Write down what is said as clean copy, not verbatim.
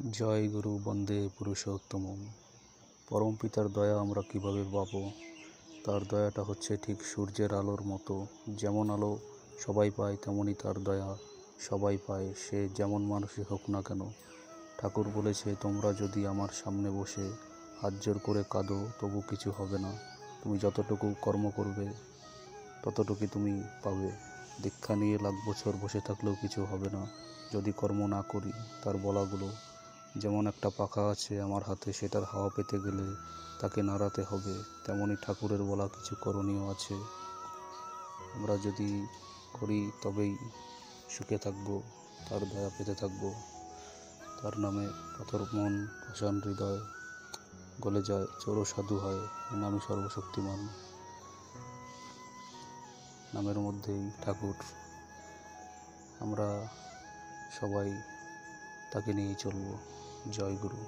জয় গুরু বন্দে পুরুষোত্তম। পরম পিতার দয়া আমরা কিভাবে পাবো? তার দয়াটা হচ্ছে ঠিক সূর্যের আলোর মতো, যেমন আলো সবাই পায় তেমনই তার দয়া সবাই পায়, সে যেমন মানুষই হোক না কেন। ঠাকুর বলেছে, তোমরা যদি আমার সামনে বসে হাত জোর করে কাঁদো তবু কিছু হবে না, তুমি যতটুকু কর্ম করবে ততটুকুই তুমি পাবে। দীক্ষা নিয়ে লাখ বছর বসে থাকলেও কিছু হবে না যদি কর্ম না করি। তার বলাগুলো যেমন একটা পাখা আছে আমার হাতে, সেটার হাওয়া পেতে গেলে তাকে নাড়াতে হবে, তেমনই ঠাকুরের বলা কিছু করণীয় আছে। আমরা যদি করি তবেই সুখে থাকবো, তার দয়া পেতে থাকবো। তার নামে পাথর মন, পাষাণ হৃদয় গলে যায়, চোরও সাধু হয়, নামই সর্বশক্তিমান। নামের মধ্যেই ঠাকুর, আমরা সবাই তাকে নিয়েই চলবো। জয় গুরু।